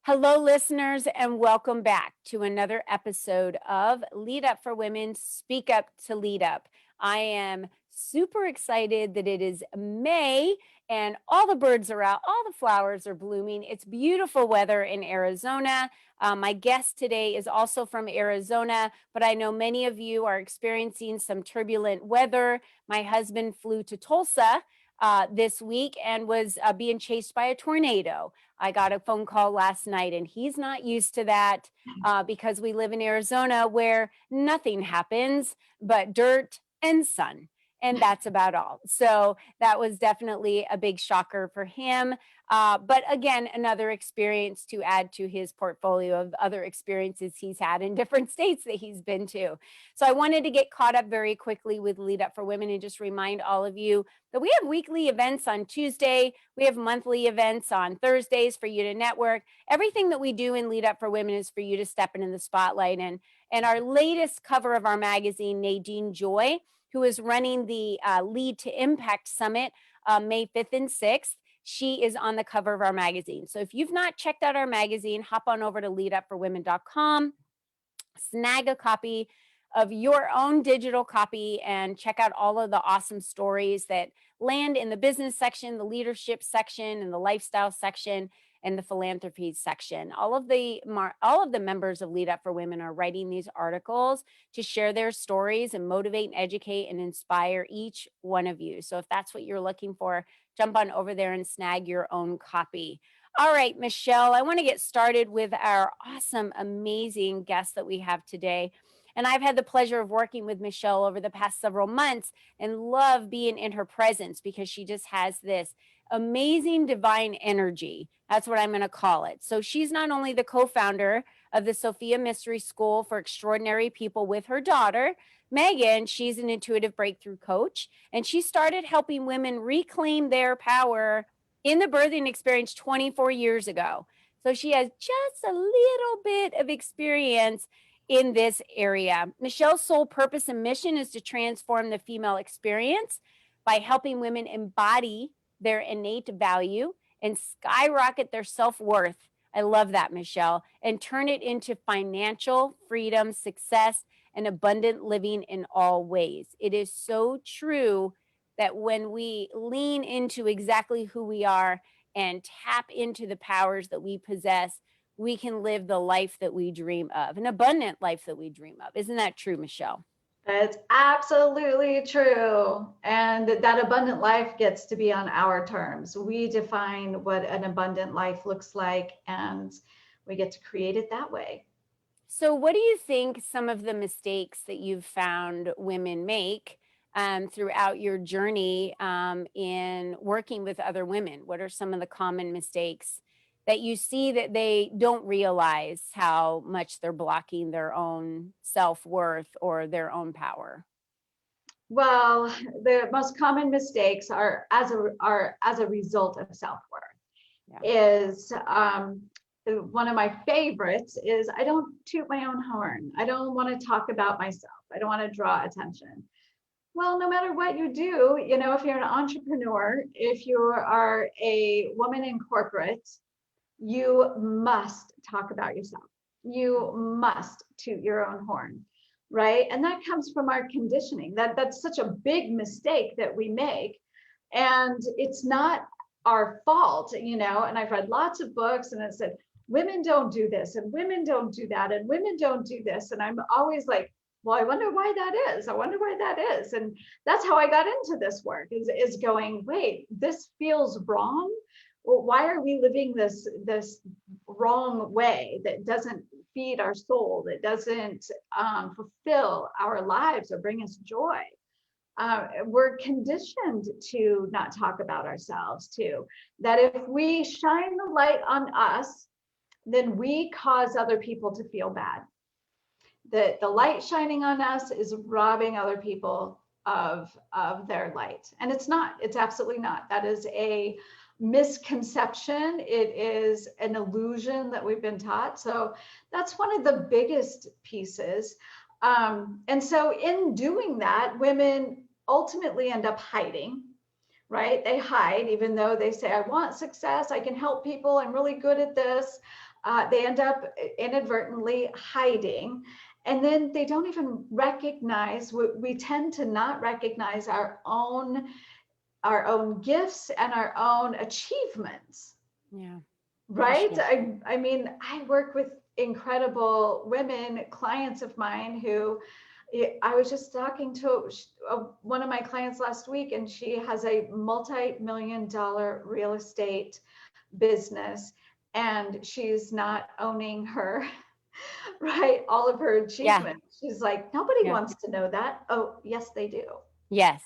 Hello, listeners, and welcome back to another episode of Lead Up for Women, Speak Up to Lead Up. I am super excited that it is May and all the birds are out, all the flowers are blooming. It's beautiful weather in Arizona. My guest today is also from Arizona, but I know many of you are experiencing some turbulent weather. My husband flew to Tulsa this week and was being chased by a tornado. I got a phone call last night, and he's not used to that because we live in Arizona where nothing happens but dirt and sun. And that's about all. So that was definitely a big shocker for him. But again, another experience to add to his portfolio of other experiences he's had in different states that he's been to. So I wanted to get caught up very quickly with Lead Up for Women and just remind all of you that we have weekly events on Tuesday. We have monthly events on Thursdays for you to network. Everything that we do in Lead Up for Women is for you to step into the spotlight. And our latest cover of our magazine, Nadine Joy, who is running the Lead to Impact Summit May 5th and 6th, she is on the cover of our magazine. So if you've not checked out our magazine, hop on over to leadupforwomen.com, snag a copy of your own digital copy and check out all of the awesome stories that land in the business section, the leadership section, and the lifestyle section, and the philanthropy section. All of the members of Lead Up for Women are writing these articles to share their stories and motivate and educate and inspire each one of you. So if that's what you're looking for, jump on over there and snag your own copy. All right, Michelle, I want to get started with our awesome, amazing guest that we have today. And I've had the pleasure of working with Michelle over the past several months and love being in her presence because she just has this amazing divine energy. That's what I'm going to call it. So she's not only the co-founder of the Sophia Mystery School for Extraordinary People with her daughter, Megan. She's an intuitive breakthrough coach, and she started helping women reclaim their power in the birthing experience 24 years ago. So she has just a little bit of experience in this area. Michelle's sole purpose and mission is to transform the female experience by helping women embody their innate value and skyrocket their self-worth. I love that, Michelle, and turn it into financial freedom, success, and abundant living in all ways. It is so true that when we lean into exactly who we are and tap into the powers that we possess, we can live the life that we dream of, an abundant life that we dream of. Isn't that true, Michelle? That's absolutely true. And that abundant life gets to be on our terms. We define what an abundant life looks like, and we get to create it that way. So, what do you think some of the mistakes that you've found women make throughout your journey in working with other women? What are some of the common mistakes that you see that they don't realize how much they're blocking their own self-worth or their own power? Well, the most common mistakes are as a result of self-worth. Yeah. Is one of my favorites is I don't toot my own horn. I don't want to talk about myself. I don't want to draw attention. Well, no matter what you do, if you're an entrepreneur, if you are a woman in corporate, you must talk about yourself. You must toot your own horn, right? And that comes from our conditioning. That's such a big mistake that we make. And it's not our fault, and I've read lots of books and it said, women don't do this and women don't do that and women don't do this. And I'm always like, well, I wonder why that is. I wonder why that is. And that's how I got into this work is going, wait, this feels wrong. Well, why are we living this wrong way that doesn't feed our soul, that doesn't fulfill our lives or bring us joy? We're conditioned to not talk about ourselves too. That if we shine the light on us, then we cause other people to feel bad. That the light shining on us is robbing other people of their light. And it's not, it's absolutely not. That is a misconception. It is an illusion that we've been taught. So that's one of the biggest pieces. And so in doing that, women ultimately end up hiding, right? They hide, even though they say, I want success, I can help people, I'm really good at this. they end up inadvertently hiding. And then they don't even recognize, we tend to not recognize our own gifts and our own achievements. Yeah. Right? Sure. I mean, I work with incredible women, clients of mine who I was just talking to one of my clients last week, and she has a multi-million-dollar real estate business, and she's not owning her, right? All of her Yeah. achievements. She's like, nobody Yeah. wants to know that. Oh, yes, they do. Yes.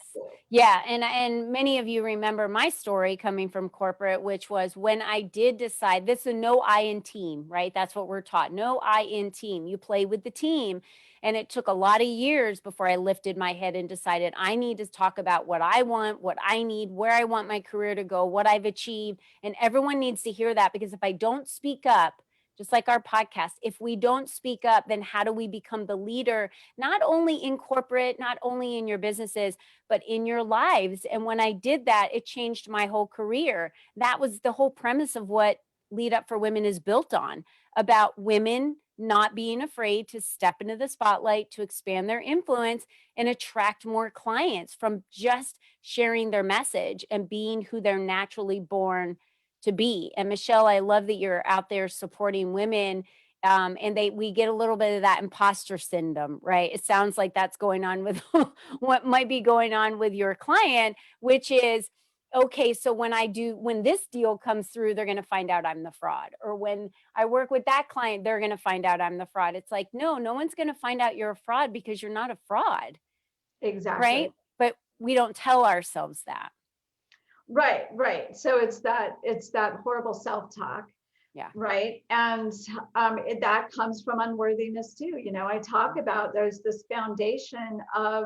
Yeah, and many of you remember my story coming from corporate, which was when I did decide this is a no I in team, right? That's what we're taught. No I in team. You play with the team. And it took a lot of years before I lifted my head and decided I need to talk about what I want, what I need, where I want my career to go, what I've achieved. And everyone needs to hear that, because if I don't speak up, just like our podcast, if we don't speak up, then how do we become the leader, not only in corporate, not only in your businesses, but in your lives? And when I did that, it changed my whole career. That was the whole premise of what Lead Up for Women is built on, about women not being afraid to step into the spotlight, to expand their influence and attract more clients from just sharing their message and being who they're naturally born to be. And Michelle, I love that you're out there supporting women. And we get a little bit of that imposter syndrome, right? It sounds like that's going on with what might be going on with your client, which is, okay, so when this deal comes through, they're going to find out I'm the fraud. Or when I work with that client, they're going to find out I'm the fraud. It's like, no one's going to find out you're a fraud, because you're not a fraud, right? Exactly. But we don't tell ourselves that. Right, right. So it's that horrible self-talk, Yeah. right? And that comes from unworthiness too. I talk about there's this foundation of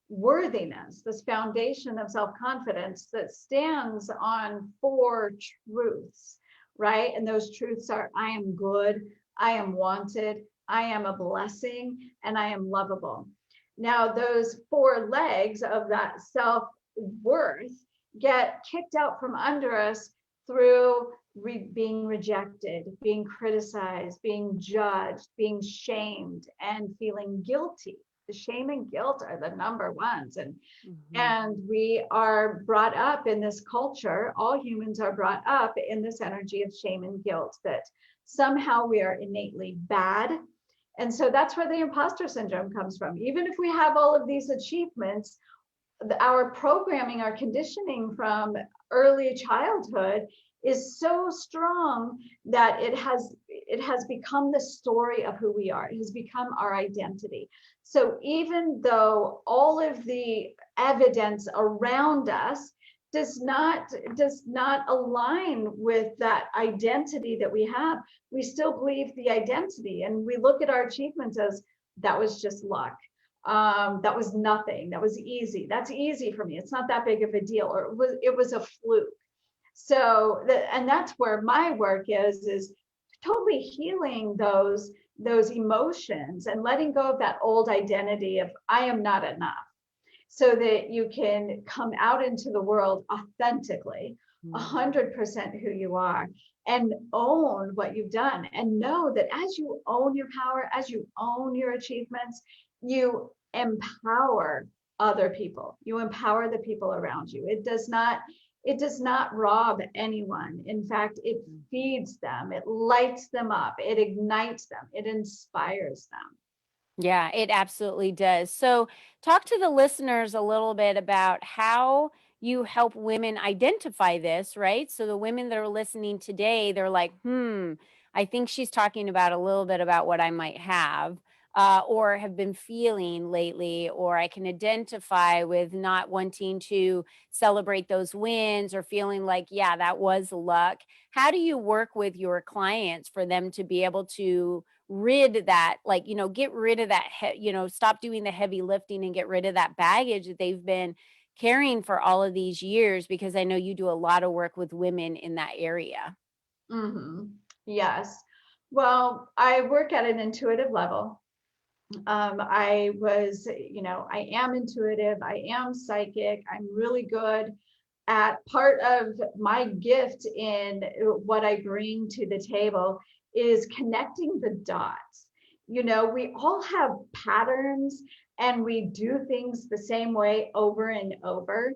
worthiness, this foundation of self-confidence that stands on four truths, right? And those truths are: I am good, I am wanted, I am a blessing, and I am lovable. Now, those four legs of that self-worth get kicked out from under us through being rejected, being criticized, being judged, being shamed, and feeling guilty. The shame and guilt are the number ones. And we are brought up in this culture, all humans are brought up in this energy of shame and guilt, that somehow we are innately bad. And so that's where the imposter syndrome comes from. Even if we have all of these achievements, our programming, our conditioning from early childhood is so strong that it has become the story of who we are. It has become our identity. So even though all of the evidence around us does not align with that identity that we have, we still believe the identity, and we look at our achievements as, that was just luck. That was nothing. That was easy. That's easy for me. It's not that big of a deal. Or it was a fluke. So and that's where my work is totally healing those emotions and letting go of that old identity of I am not enough, so that you can come out into the world authentically, 100% who you are, and own what you've done, and know that as you own your power, as you own your achievements, you empower other people. You empower the people around you. It does not rob anyone. In fact, it feeds them, it lights them up, it ignites them, it inspires them. Yeah, it absolutely does. So, talk to the listeners a little bit about how you help women identify this, right? So, the women that are listening today, they're like, I think she's talking about a little bit about what I might have, or have been feeling lately, or I can identify with not wanting to celebrate those wins, or feeling like, yeah, that was luck. How do you work with your clients for them to be able to rid that, like, get rid of that, stop doing the heavy lifting and get rid of that baggage that they've been carrying for all of these years? Because I know you do a lot of work with women in that area. Mm-hmm. Yes. Well, I work at an intuitive level. I am intuitive. I am psychic. I'm really good at part of my gift in what I bring to the table is connecting the dots. You know, we all have patterns and we do things the same way over and over.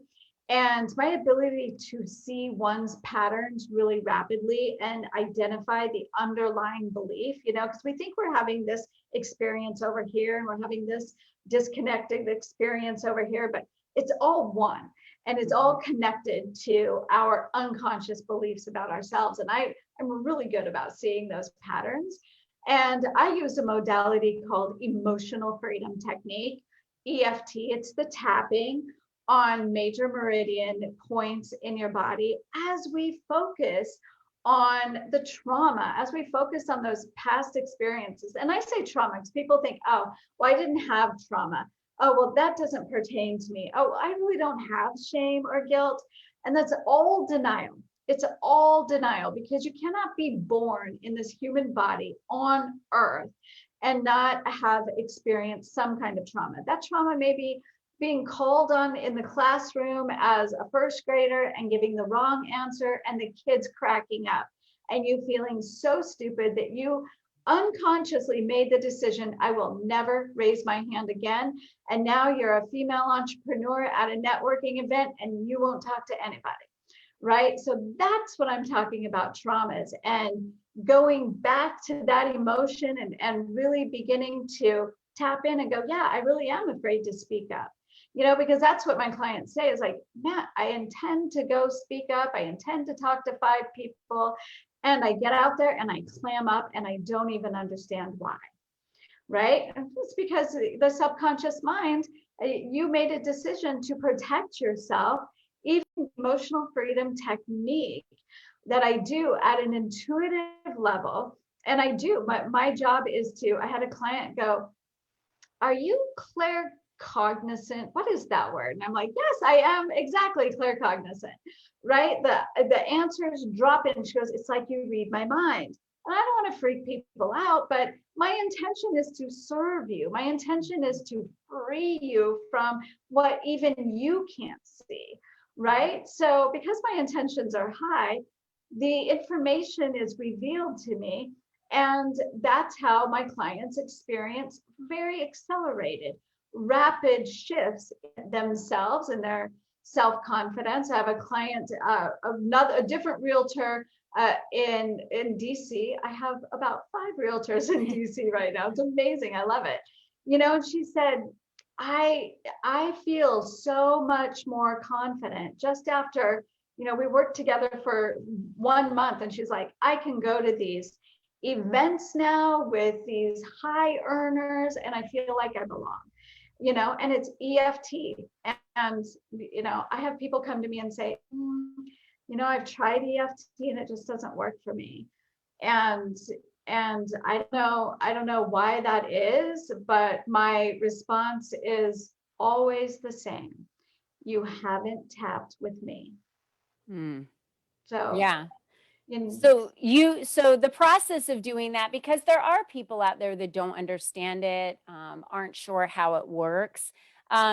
And my ability to see one's patterns really rapidly and identify the underlying belief, you know, because we think we're having this experience over here and we're having this disconnected experience over here, but it's all one and it's all connected to our unconscious beliefs about ourselves. And I'm really good about seeing those patterns. And I use a modality called emotional freedom technique, EFT. It's the tapping on major meridian points in your body as we focus on the trauma, as we focus on those past experiences. And I say trauma because people think, oh, well, I didn't have trauma. Oh, well, that doesn't pertain to me. Oh, I really don't have shame or guilt. And that's all denial. It's all denial because you cannot be born in this human body on earth and not have experienced some kind of trauma. That trauma may be being called on in the classroom as a first grader and giving the wrong answer and the kids cracking up and you feeling so stupid that you unconsciously made the decision, I will never raise my hand again. And now you're a female entrepreneur at a networking event and you won't talk to anybody, right? So that's what I'm talking about, traumas, and going back to that emotion and really beginning to tap in and go, yeah, I really am afraid to speak up. You know, because that's what my clients say is like, Matt, I intend to go speak up. I intend to talk to 5 people. And I get out there and I clam up and I don't even understand why, right? It's because the subconscious mind, you made a decision to protect yourself. Even emotional freedom technique that I do at an intuitive level. And I do, my job is to, I had a client go, are you claircognizant? What is that word? And I'm like, yes, I am exactly claircognizant, right? The answers drop in. She goes, it's like you read my mind. And I don't want to freak people out, but my intention is to serve you. My intention is to free you from what even you can't see, right? So because my intentions are high, the information is revealed to me. And that's how my clients experience very accelerated, rapid shifts themselves and their self-confidence. I have a client, a different realtor in DC. I have about 5 realtors in DC right now. It's amazing. I love it. You know, and she said, I feel so much more confident just after, you know, we worked together for 1 month and she's like, I can go to these events now with these high earners and I feel like I belong, you know, and it's EFT. And, you know, I have people come to me and say, you know, I've tried EFT and it just doesn't work for me. And I don't know why that is, but my response is always the same. You haven't tapped with me. So yeah. So the process of doing that, because there are people out there that don't understand it, aren't sure how it works.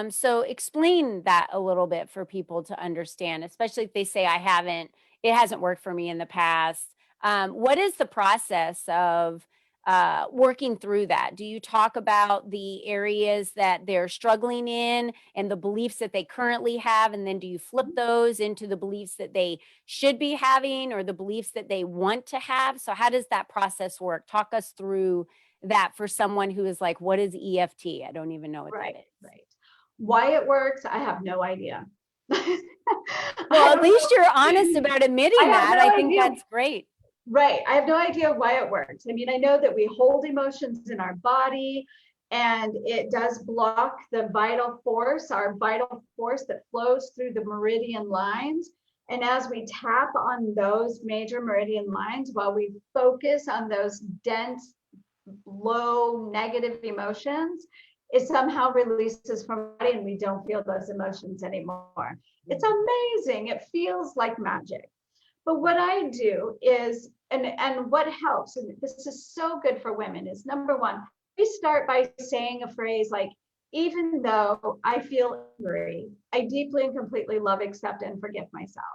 So explain that a little bit for people to understand, especially if they say, it hasn't worked for me in the past. What is the process of working through that? Do you talk about the areas that they're struggling in and the beliefs that they currently have? And then do you flip those into the beliefs that they should be having or the beliefs that they want to have? So how does that process work? Talk us through that for someone who is like, what is EFT? I don't even know what that is. Right. Why it works, I have no idea. Well, at least you're honest about admitting that. I think that's great. Right. I have no idea why it works. I mean, I know that we hold emotions in our body and it does block the vital force, our vital force that flows through the meridian lines. And as we tap on those major meridian lines, while we focus on those dense, low, negative emotions, it somehow releases from our body and we don't feel those emotions anymore. It's amazing. It feels like magic. But what I do is, and what helps, and this is so good for women, is number one, we start by saying a phrase like, even though I feel angry, I deeply and completely love, accept, and forgive myself.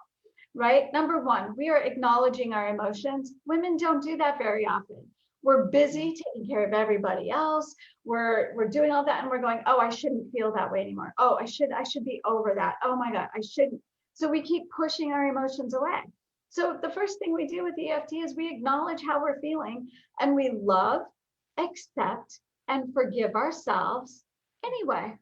Right? Number one, we are acknowledging our emotions. Women don't do that very often. We're busy taking care of everybody else. We're doing all that and we're going, oh, I shouldn't feel that way anymore. Oh, I should be over that. Oh my God, I shouldn't. So we keep pushing our emotions away. So the first thing we do with EFT is we acknowledge how we're feeling and we love, accept, and forgive ourselves anyway.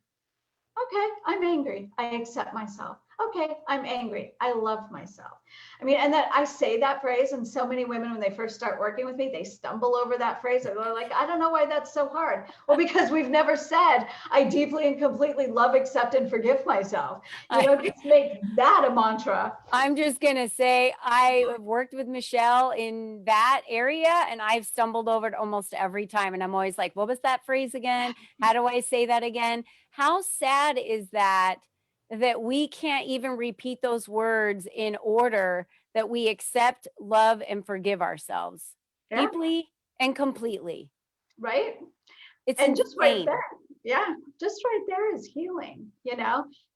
Okay, I'm angry. I accept myself. Okay, I'm angry. I love myself. I mean, and that I say that phrase, and so many women, when they first start working with me, they stumble over that phrase. They're like, I don't know why that's so hard. Well, because we've never said, I deeply and completely love, accept, and forgive myself. Just make that a mantra. I'm just going to say I have worked with Michelle in that area and I've stumbled over it almost every time. And I'm always like, what was that phrase again? How do I say that again? How sad is that we can't even repeat those words in order that we accept, love, and forgive ourselves Yeah, deeply and completely. right. It's And just right insane. there, yeah, just right there is healing.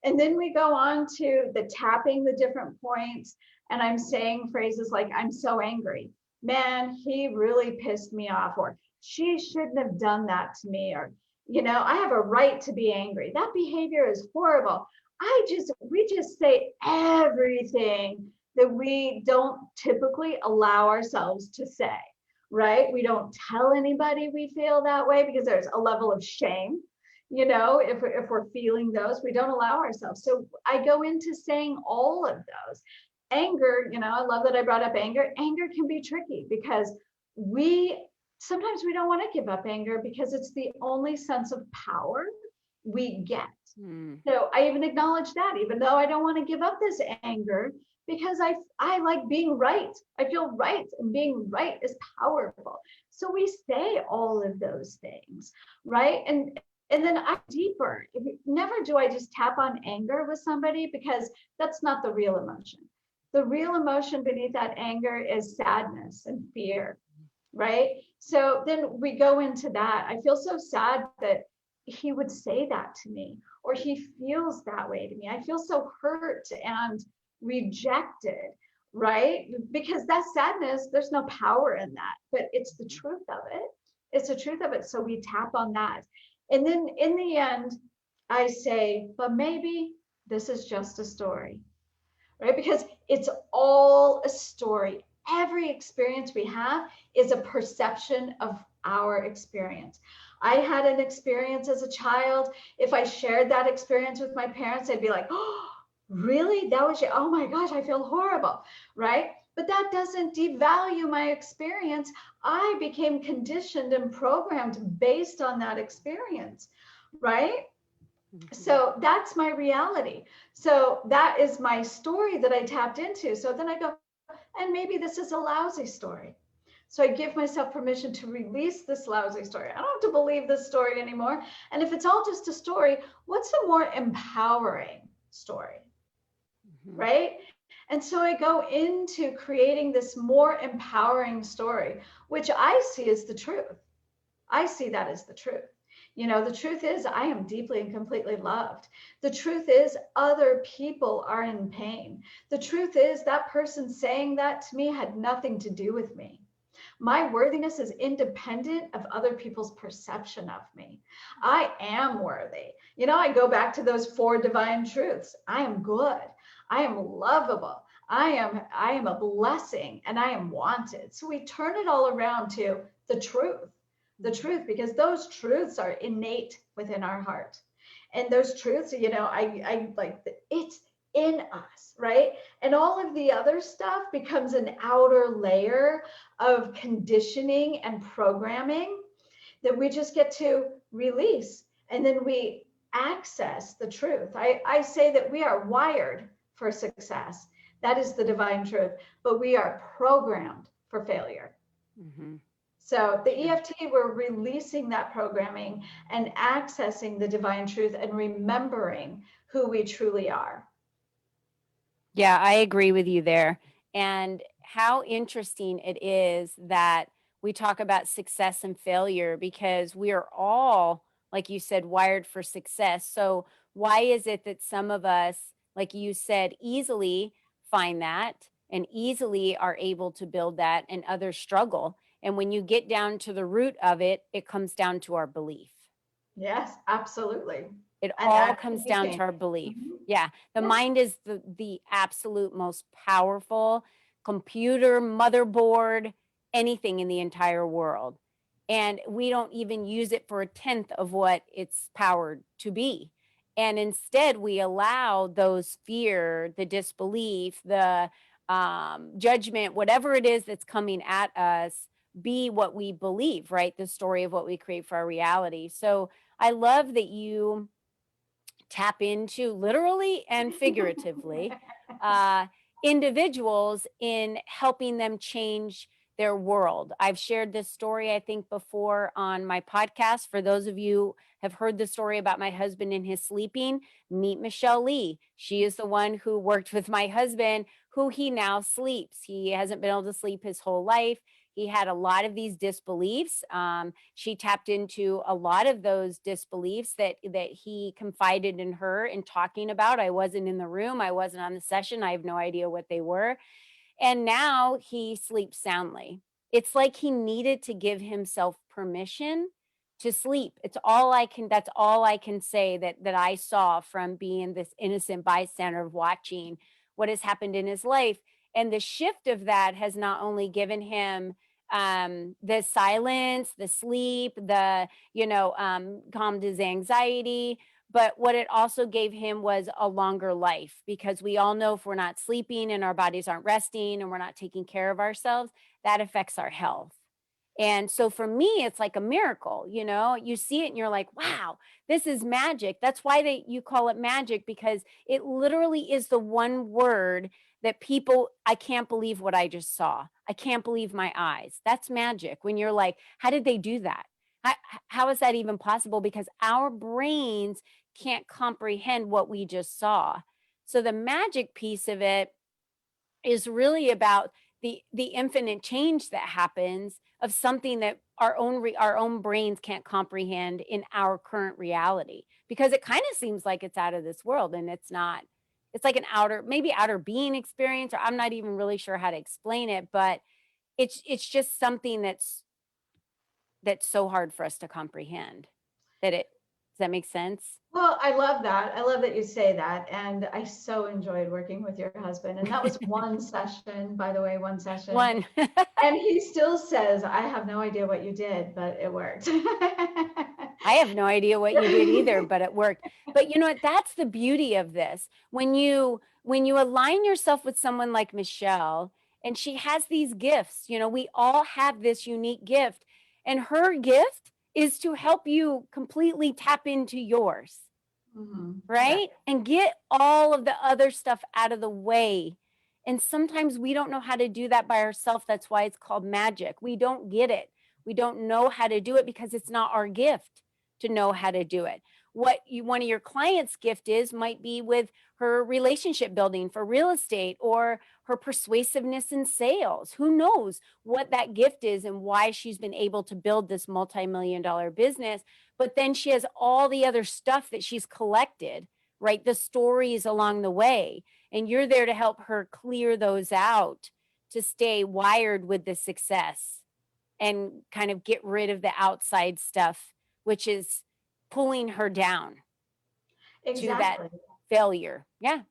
And then we go on to the tapping the different points, and I'm saying phrases like, I'm so angry, man, he really pissed me off, or she shouldn't have done that to me, or I have a right to be angry, that behavior is horrible. We just say everything that we don't typically allow ourselves to say, right? We don't tell anybody we feel that way because there's a level of shame. If we're feeling those, we don't allow ourselves. So I go into saying all of those. Anger, I love that I brought up anger. Anger can be tricky because we sometimes we don't want to give up anger because it's the only sense of power we get. So I even acknowledge that, even though I don't want to give up this anger, because I like being right. I feel right, and being right is powerful. So we say all of those things, right? And then I deeper. Never do I just tap on anger with somebody, because that's not the real emotion. The real emotion beneath that anger is sadness and fear, right? So then we go into that. I feel so sad that he would say that to me, or he feels that way to me. I feel so hurt and rejected, right? Because that sadness, there's no power in that, but it's the truth of it. It's the truth of it. So we tap on that. And then in the end, I say, but maybe this is just a story, right? Because it's all a story. Every experience we have is a perception of our experience. I had an experience as a child. If I shared that experience with my parents, they'd be like, oh, really? That was you? Oh my gosh, I feel horrible, right? But that doesn't devalue my experience. I became conditioned and programmed based on that experience, right? So that's my reality. So that is my story that I tapped into. So then I go, and maybe this is a lousy story. So I give myself permission to release this lousy story. I don't have to believe this story anymore. And if it's all just a story, what's a more empowering story? Right? And so I go into creating this more empowering story, which I see as the truth. I see that as the truth. The truth is, I am deeply and completely loved. The truth is, other people are in pain. The truth is, that person saying that to me had nothing to do with me. My worthiness is independent of other people's perception of me. I am worthy. I go back to those 4 divine truths. I am good. I am lovable. I am a blessing, and I am wanted. So we turn it all around to the truth, because those truths are innate within our heart. And those truths, I like, it's in us, right? And all of the other stuff becomes an outer layer of conditioning and programming that we just get to release. And then we access the truth. I say that we are wired for success. That is the divine truth, but we are programmed for failure. So the EFT, we're releasing that programming and accessing the divine truth and remembering who we truly are. Yeah, I agree with you there. And how interesting it is that we talk about success and failure, because we are all like you said, wired for success. So why is it that some of us, like you said, easily find that and easily are able to build that, and others struggle? And when you get down to the root of it, it comes down to our belief. Yes, absolutely. It And all that can comes be down to changed. our belief. Mhm. Yeah. The Yes. mind is the absolute most powerful computer, motherboard, anything in the entire world. And we don't even use it for a tenth of what it's powered to be. And instead, we allow those fear, the disbelief, the judgment, whatever it is that's coming at us, be what we believe, right? The story of what we create for our reality. So I love that you tap into, literally and figuratively, uh, individuals in helping them change their world. I've shared this story, I think, before on my podcast. For those of you have heard the story about my husband and his sleeping, meet Michelle Lee. She is the one who worked with my husband, who he now sleeps. He hasn't been able to sleep his whole life. He had a lot of these disbeliefs. She tapped into a lot of those disbeliefs that he confided in her in talking about. I wasn't in the room. I wasn't on the session. I have no idea what they were. And now he sleeps soundly. It's like he needed to give himself permission to sleep. That's all I can say that I saw from being this innocent bystander of watching what has happened in his life. And the shift of that has not only given him the silence, the sleep, the, calmed his anxiety, but what it also gave him was a longer life, because we all know if we're not sleeping and our bodies aren't resting and we're not taking care of ourselves, that affects our health. And so for me, it's like a miracle. You see it and you're like, wow, this is magic. That's why you call it magic, because it literally is the one word that people, I can't believe what I just saw. I can't believe my eyes. That's magic. When you're like, how did they do that? How, how is that even possible? Because our brains can't comprehend what we just saw. So the magic piece of it is really about the infinite change that happens of something that our own brains can't comprehend in our current reality, because it kind of seems like it's out of this world, and it's not. It's like an outer being experience, or I'm not even really sure how to explain it, but it's just something that's so hard for us to comprehend. Does that make sense? Well, I love that. I love that you say that. And I so enjoyed working with your husband. And that was one session, by the way, one session. One. And he still says, I have no idea what you did, but it worked. I have no idea what you did either, but it worked. But you know what? That's the beauty of this. When you align yourself with someone like Michelle, and she has these gifts, we all have this unique gift, and her gift is to help you completely tap into yours, Yeah, right? And get all of the other stuff out of the way. And sometimes we don't know how to do that by ourselves. That's why it's called magic. We don't get it. We don't know how to do it because it's not our gift to know how to do it. One of your clients' gift is might be with her relationship building for real estate, or her persuasiveness in sales. Who knows what that gift is and why she's been able to build this multi-million-dollar business. But then she has all the other stuff that she's collected, right? The stories along the way. And you're there to help her clear those out, to stay wired with the success and kind of get rid of the outside stuff, which is pulling her down to that exactly. failure. Yeah.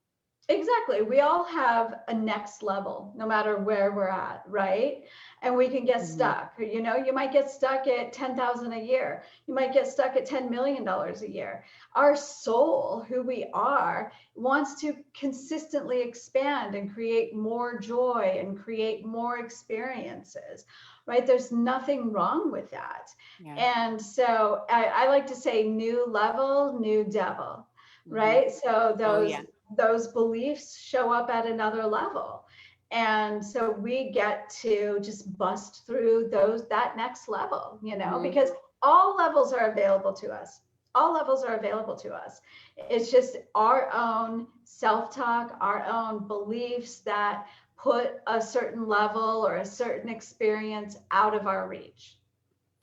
Exactly. We all have a next level, no matter where we're at, right? And we can get Mhm. stuck. You might get stuck at 10,000 a year. You might get stuck at $10 million a year. Our soul, who we are, wants to consistently expand and create more joy and create more experiences, right? There's nothing wrong with that. Yeah. And so I like to say new level, new devil, Mhm. right? So Oh, those yeah. those beliefs show up at another level, and so we get to just bust through that next level, Mhm. because all levels are available to us. All levels are available to us. It's just our own self-talk, our own beliefs that put a certain level or a certain experience out of our reach.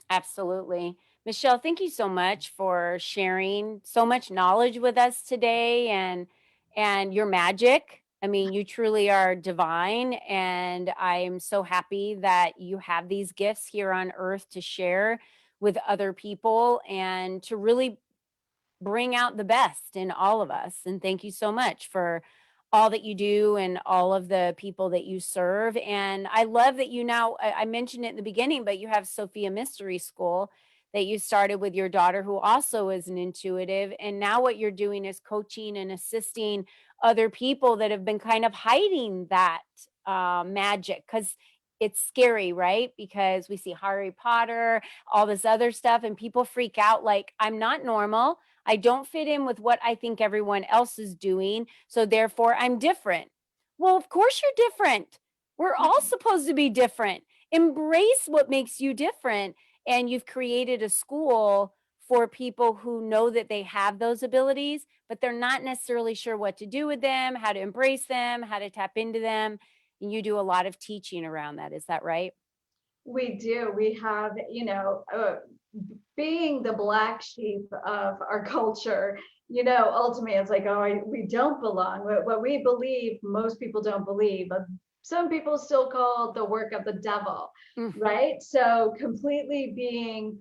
Absolutely. Michelle, thank you so much for sharing so much knowledge with us today and your magic. I mean, you truly are divine, and I'm so happy that you have these gifts here on earth to share with other people and to really bring out the best in all of us. And thank you so much for all that you do and all of the people that you serve. And I love that you now, I mentioned it in the beginning, but you have Sophia Mystery School that you started with your daughter, who also is an intuitive. And now what you're doing is coaching and assisting other people that have been kind of hiding that magic because it's scary, right? Because we see Harry Potter, all this other stuff, and people freak out like, I'm not normal. I don't fit in with what I think everyone else is doing. So therefore, I'm different. Well, of course, you're different. We're all supposed to be different. Embrace what makes you different. And you've created a school for people who know that they have those abilities, but they're not necessarily sure what to do with them, how to embrace them, how to tap into them. And you do a lot of teaching around that. Is that right? We do. We have, being the black sheep of our culture, ultimately it's like, oh, we don't belong. What we believe, most people don't believe. But some people still call it the work of the devil, Mm. right? So completely being,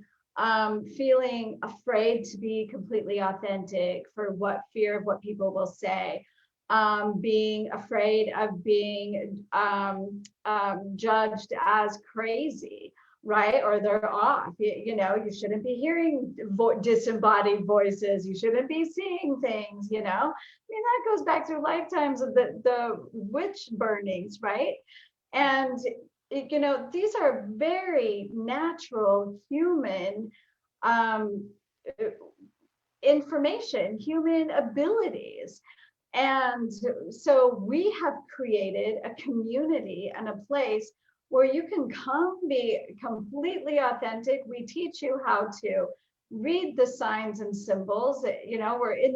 feeling afraid to be completely authentic for what fear of what people will say, being afraid of being judged as crazy, right? Or they're off. You shouldn't be hearing disembodied voices. You shouldn't be seeing things. I mean, that goes back to lifetimes of the witch burnings, right? And these are very natural human um, information, human abilities. And so we have created a community and a place where you can come be completely authentic. We teach you how to read the signs and symbols. We're in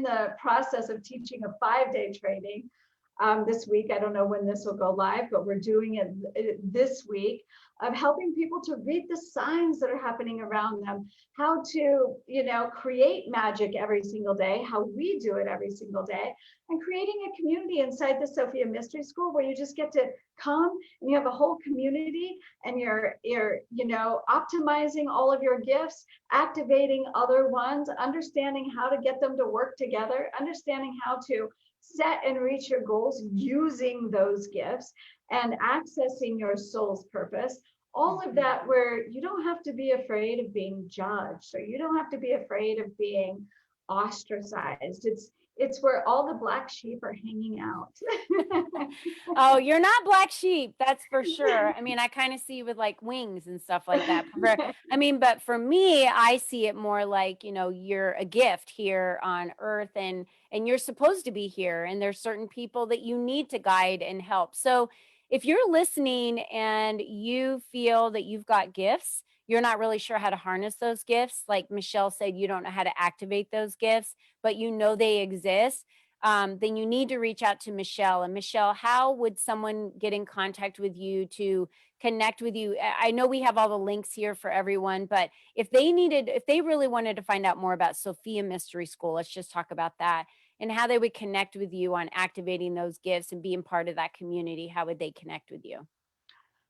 the process of teaching a 5-day training this week. I don't know when this will go live, but we're doing it this week, of helping people to read the signs that are happening around them, how to, create magic every single day, how we do it every single day, and creating a community inside the Sophia Mystery School where you just get to come and you have a whole community, and you're optimizing all of your gifts, activating other ones, understanding how to get them to work together, understanding how to set and reach your goals using those gifts, and accessing your soul's purpose. All of that, where you don't have to be afraid of being judged, or you don't have to be afraid of being ostracized. It's where all the black sheep are hanging out. Oh, you're not black sheep, that's for sure. I mean, I kind of see you with like wings and stuff like that. I mean, but for me, I see it more like, you're a gift here on earth, and you're supposed to be here, and there's certain people that you need to guide and help. So, if you're listening and you feel that you've got gifts, you're not really sure how to harness those gifts, like Michelle said, you don't know how to activate those gifts, but you know they exist, then you need to reach out to Michelle. And Michelle, how would someone get in contact with you to connect with you? I know we have all the links here for everyone, but if they really wanted to find out more about Sophia Mystery School, let's just talk about that and how they would connect with you on activating those gifts and being part of that community. How would they connect with you?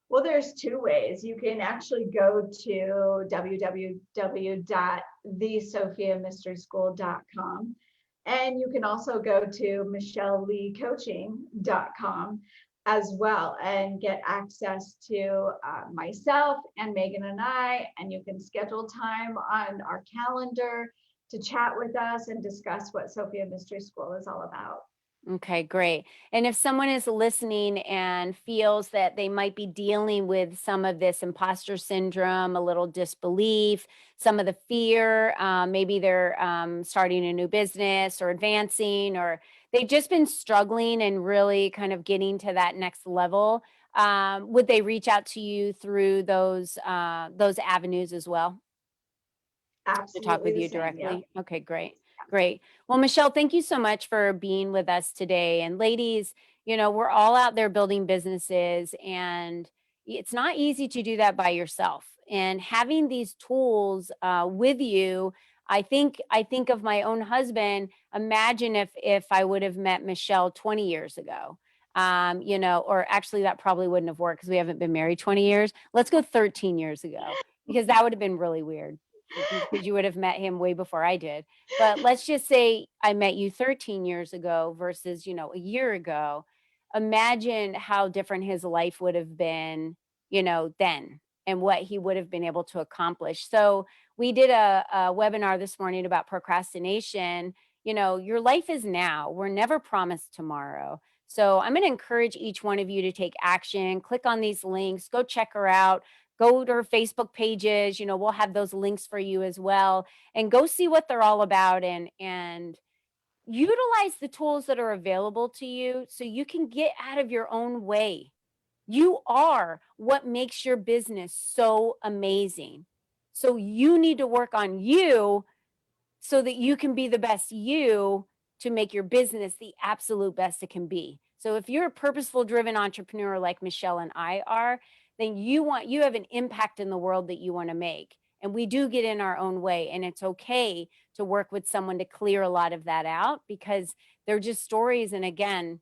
Well, there's two ways. You can actually go to www.thesophiamysteryschool.com. And you can also go to michelleleecoaching.com as well, and get access to myself and Megan and I. And you can schedule time on our calendar to chat with us and discuss what Sophia Mystery School is all about. Okay, great. And if someone is listening and feels that they might be dealing with some of this imposter syndrome, a little disbelief, some of the fear, maybe they're starting a new business or advancing, or they've just been struggling and really kind of getting to that next level, would they reach out to you through those avenues as well to talk Absolutely with the you same. Yeah. directly? Okay, great. Great. Well, Michelle, thank you so much for being with us today. And ladies, we're all out there building businesses, and it's not easy to do that by yourself. and having these tools with you. I think of my own husband. Imagine if I would have met Michelle 20 years ago. Or actually that probably wouldn't have worked because we haven't been married 20 years. Let's go 13 years ago because that would have been really weird because you would have met him way before I did. But let's just say I met you 13 years ago versus, a year ago. Imagine how different his life would have been, then, and what he would have been able to accomplish. So we did a webinar this morning about procrastination. Your life is now. We're never promised tomorrow. So I'm going to encourage each one of you to take action. Click on these links, go check her out, go to her Facebook pages. We'll have those links for you as well, and go see what they're all about, and utilize the tools that are available to you so you can get out of your own way. You are what makes your business so amazing. So you need to work on you so that you can be the best you to make your business the absolute best it can be. So if you're a purposeful driven entrepreneur like Michelle and I are, then you have an impact in the world that you want to make. And we do get in our own way, and it's okay to work with someone to clear a lot of that out because they're just stories. And again,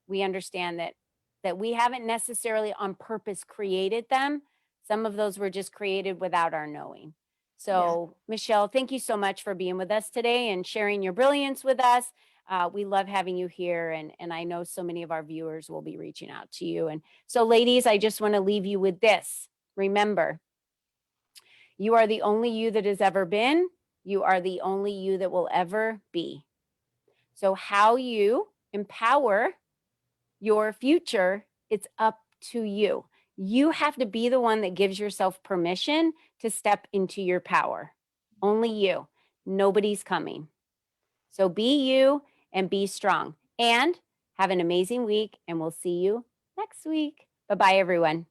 we understand that we haven't necessarily on purpose created them. Some of those were just created without our knowing. Yeah. So, Michelle, thank you so much for being with us today and sharing your brilliance with us. We love having you here, and I know so many of our viewers will be reaching out to you. And so, ladies, I just want to leave you with this. Remember, you are the only you that has ever been. You are the only you that will ever be. So, how you empower your future, it's up to you. You have to be the one that gives yourself permission to step into your power. Only you. Nobody's coming. So be you and be strong. And have an amazing week, and we'll see you next week. Bye bye, everyone.